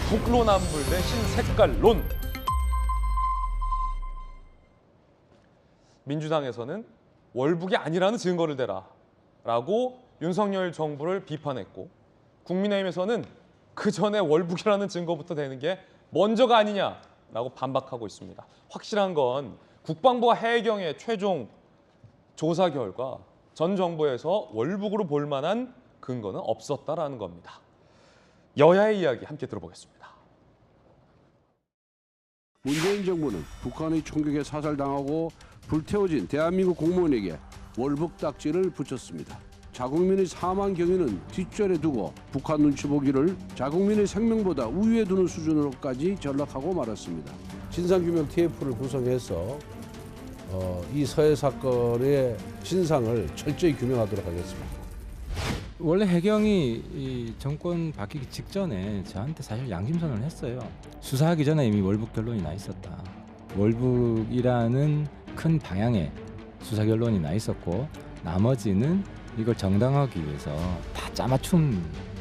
북로남불 대 신색깔론. 민주당에서는 월북이 아니라는 증거를 대라 라고 윤석열 정부를 비판했고, 국민의힘에서는 그 전에 월북이라는 증거부터 대는 게 먼저가 아니냐라고 반박하고 있습니다. 확실한 건 국방부와 해경의 최종 조사 결과 전 정부에서 월북으로 볼 만한 근거는 없었다라는 겁니다. 여야의 이야기 함께 들어보겠습니다. 문재인 정부는 북한의 총격에 사살당하고 불태워진 대한민국 공무원에게 월북 딱지를 붙였습니다. 자국민의 사망 경위는 뒷전에 두고 북한 눈치 보기를 자국민의 생명보다 우위에 두는 수준으로까지 전락하고 말았습니다. 진상규명 TF를 구성해서 이 서해 사건의 진상을 철저히 규명하도록 하겠습니다. 원래 해경이 이 정권 바뀌기 직전에 저한테 사실 양심선언을 했어요. 수사하기 전에 이미 월북 결론이 나 있었다. 월북이라는 큰 방향의 수사 결론이 나 있었고, 나머지는 이걸 정당화하기 위해서 다 짜맞춤,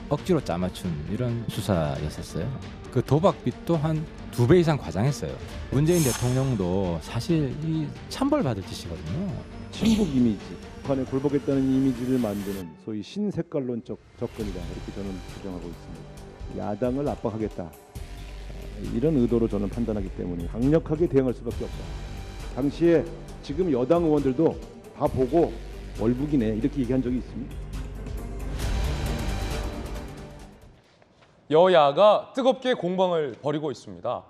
억지로 짜맞춘 이런 수사였었어요. 그 도박빚도 한 2배 이상 과장했어요. 문재인 대통령도 사실 이 찬벌받을 짓이거든요. 친북 이미지, 북한에 굴복했다는 이미지를 만드는 소위 신색깔론적 접근이다, 이렇게 저는 주장하고 있습니다. 야당을 압박하겠다, 이런 의도로 저는 판단하기 때문에 강력하게 대응할 수밖에 없다. 당시에 지금 여당 의원들도 다 보고 월북이네 이렇게 얘기한 적이 있습니다. 여야가 뜨겁게 공방을 벌이고 있습니다.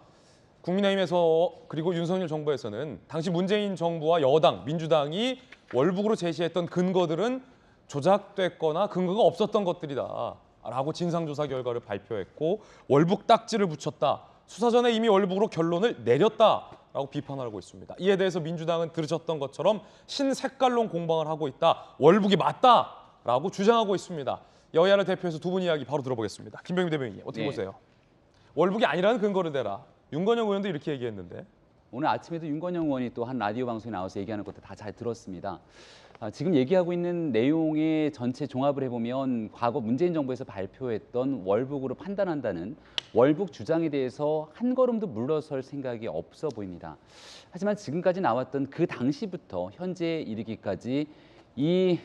국민의힘에서 그리고 윤석열 정부에서는 당시 문재인 정부와 여당, 민주당이 월북으로 제시했던 근거들은 조작됐거나 근거가 없었던 것들이다 라고 진상조사 결과를 발표했고, 월북 딱지를 붙였다, 수사 전에 이미 월북으로 결론을 내렸다라고 비판하고 있습니다. 이에 대해서 민주당은 들으셨던 것처럼 신색깔론 공방을 하고 있다, 월북이 맞다라고 주장하고 있습니다. 여야를 대표해서 두 분 이야기 바로 들어보겠습니다. 김병민 대변인님, 어떻게 보세요? 월북이 아니라는 근거를 대라. 윤건영 의원도 이렇게 얘기했는데. 오늘 아침에도 윤건영 의원이 또 한 라디오 방송에 나와서 얘기하는 것도 다 잘 들었습니다. 지금 얘기하고 있는 내용의 전체 종합을 해보면 과거 문재인 정부에서 발표했던 월북으로 판단한다는 월북 주장에 대해서 한 걸음도 물러설 생각이 없어 보입니다. 하지만 지금까지 나왔던 그 당시부터 현재에 이르기까지 이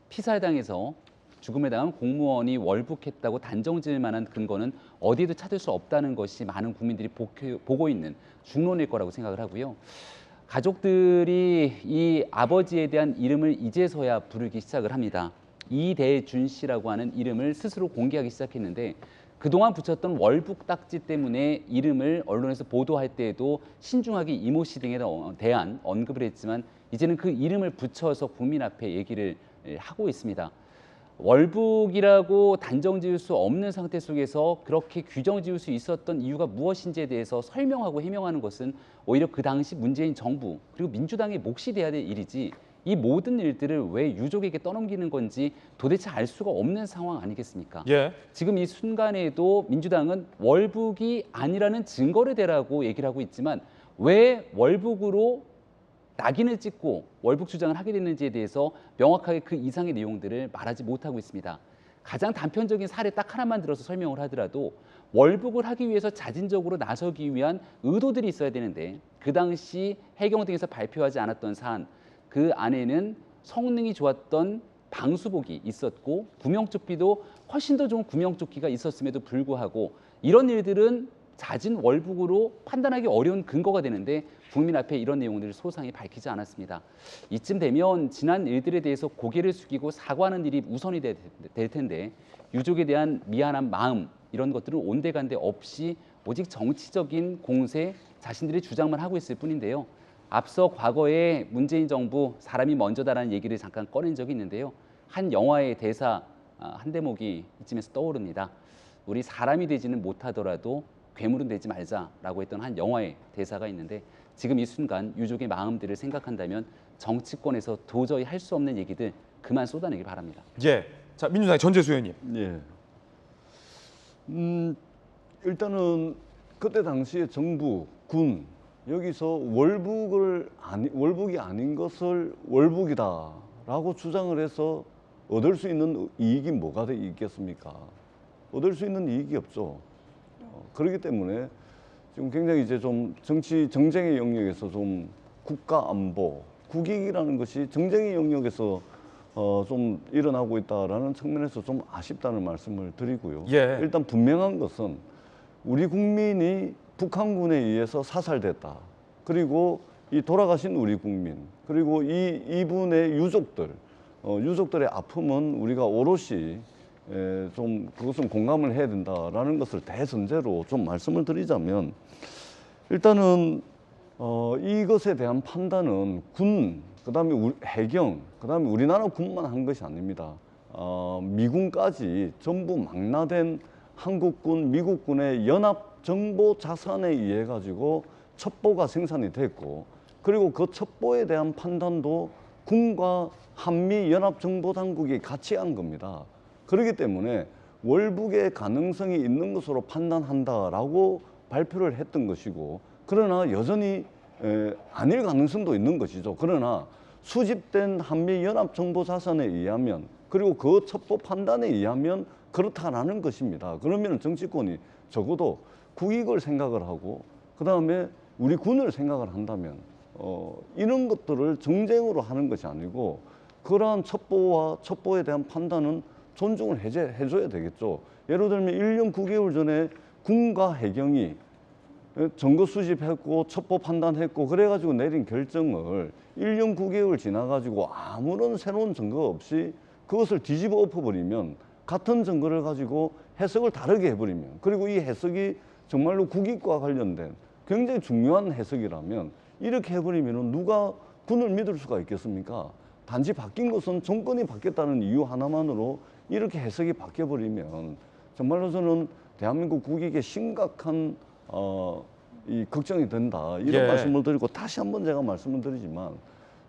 피살당해서 죽음에 당한 공무원이 월북했다고 단정지을 만한 근거는 어디에도 찾을 수 없다는 것이 많은 국민들이 보고 있는 중론일 거라고 생각을 하고요. 가족들이 이 아버지에 대한 이름을 이제서야 부르기 시작을 합니다. 이대준 씨라고 하는 이름을 스스로 공개하기 시작했는데, 그동안 붙였던 월북 딱지 때문에 이름을 언론에서 보도할 때에도 신중하게 이모 씨 등에 대한 언급을 했지만, 이제는 그 이름을 붙여서 국민 앞에 얘기를 하고 있습니다. 월북이라고 단정 지을 수 없는 상태 속에서 그렇게 규정 지을 수 있었던 이유가 무엇인지에 대해서 설명하고 해명하는 것은 오히려 그 당시 문재인 정부 그리고 민주당의 몫이 돼야 될 일이지, 이 모든 일들을 왜 유족에게 떠넘기는 건지 도대체 알 수가 없는 상황 아니겠습니까? 예. 지금 이 순간에도 민주당은 월북이 아니라는 증거를 대라고 얘기를 하고 있지만, 왜 월북으로 낙인을 찍고 월북 주장을 하게 됐는지에 대해서 명확하게 그 이상의 내용들을 말하지 못하고 있습니다. 가장 단편적인 사례 딱 하나만 들어서 설명을 하더라도, 월북을 하기 위해서 자진적으로 나서기 위한 의도들이 있어야 되는데, 그 당시 해경 등에서 발표하지 않았던 사안, 그 안에는 성능이 좋았던 방수복이 있었고 구명조끼도 훨씬 더 좋은 구명조끼가 있었음에도 불구하고 이런 일들은 자진 월북으로 판단하기 어려운 근거가 되는데, 국민 앞에 이런 내용들을 소상히 밝히지 않았습니다. 이쯤 되면 지난 일들에 대해서 고개를 숙이고 사과하는 일이 우선이 될 텐데, 유족에 대한 미안한 마음, 이런 것들은 온데간데 없이 오직 정치적인 공세, 자신들의 주장만 하고 있을 뿐인데요. 앞서 과거에 문재인 정부 사람이 먼저다라는 얘기를 잠깐 꺼낸 적이 있는데요. 한 영화의 대사 한 대목이 이쯤에서 떠오릅니다. 우리 사람이 되지는 못하더라도 괴물은 되지 말자라고 했던 한 영화의 대사가 있는데, 지금 이 순간 유족의 마음들을 생각한다면 정치권에서 도저히 할 수 없는 얘기들 그만 쏟아내기 바랍니다. 예. 자, 민주당의 전재수 의원님. 예. 일단은 그때 당시에 정부, 군 여기서 월북이 아닌 것을 월북이다라고 주장을 해서 얻을 수 있는 이익이 뭐가 있겠습니까? 얻을 수 있는 이익이 없죠. 그렇기 때문에 지금 굉장히 이제 좀 정치 정쟁의 영역에서 좀 국가 안보, 국익이라는 것이 정쟁의 영역에서 좀 일어나고 있다라는 측면에서 좀 아쉽다는 말씀을 드리고요. 예. 일단 분명한 것은 우리 국민이 북한군에 의해서 사살됐다. 그리고 이 돌아가신 우리 국민, 그리고 이분의 유족들, 유족들의 아픔은 우리가 오롯이 좀 그것은 공감을 해야 된다라는 것을 대전제로 좀 말씀을 드리자면, 일단은 이것에 대한 판단은 군, 그다음에 해경, 그다음에 우리나라 군만 한 것이 아닙니다. 미군까지 전부 망라된 한국군, 미국군의 연합 정보 자산에 의해 가지고 첩보가 생산이 됐고, 그리고 그 첩보에 대한 판단도 군과 한미 연합 정보 당국이 같이 한 겁니다. 그렇기 때문에 월북의 가능성이 있는 것으로 판단한다라고 발표를 했던 것이고, 그러나 여전히 아닐 가능성도 있는 것이죠. 그러나 수집된 한미 연합 정보 자산에 의하면, 그리고 그 첩보 판단에 의하면 그렇다라는 것입니다. 그러면 정치권이 적어도 국익을 생각을 하고, 그 다음에 우리 군을 생각을 한다면 이런 것들을 정쟁으로 하는 것이 아니고, 그러한 첩보와 첩보에 대한 판단은 존중을 해줘야 되겠죠. 예를 들면 1년 9개월 전에 군과 해경이 증거 수집했고 첩보 판단했고 그래가지고 내린 결정을 1년 9개월 지나가지고 아무런 새로운 증거 없이 그것을 뒤집어 엎어버리면, 같은 증거를 가지고 해석을 다르게 해버리면, 그리고 이 해석이 정말로 국익과 관련된 굉장히 중요한 해석이라면, 이렇게 해버리면 누가 군을 믿을 수가 있겠습니까? 단지 바뀐 것은 정권이 바뀌었다는 이유 하나만으로 이렇게 해석이 바뀌어버리면 정말로 저는 대한민국 국익에 심각한 이 걱정이 된다, 이런 예. 말씀을 드리고, 다시 한번 제가 말씀을 드리지만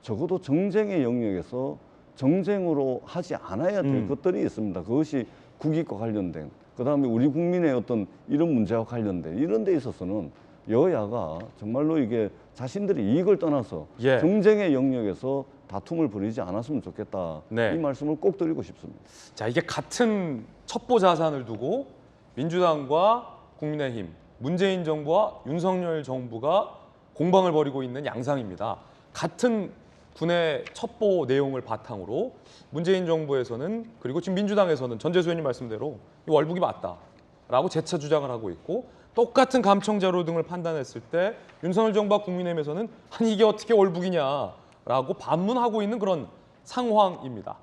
적어도 정쟁의 영역에서 정쟁으로 하지 않아야 될 것들이 있습니다. 그것이 국익과 관련된, 그다음에 우리 국민의 어떤 이런 문제와 관련된 이런 데 있어서는 여야가 정말로 이게 자신들의 이익을 떠나서 예. 정쟁의 영역에서 다툼을 벌이지 않았으면 좋겠다. 네. 이 말씀을 꼭 드리고 싶습니다. 자, 이게 같은 첩보 자산을 두고 민주당과 국민의힘, 문재인 정부와 윤석열 정부가 공방을 벌이고 있는 양상입니다. 같은 군의 첩보 내용을 바탕으로 문재인 정부에서는, 그리고 지금 민주당에서는 전재수 의원님 말씀대로 이 월북이 맞다라고 재차 주장을 하고 있고, 똑같은 감청 자료 등을 판단했을 때 윤석열 정부와 국민의힘에서는 아니 이게 어떻게 월북이냐라고 반문하고 있는 그런 상황입니다.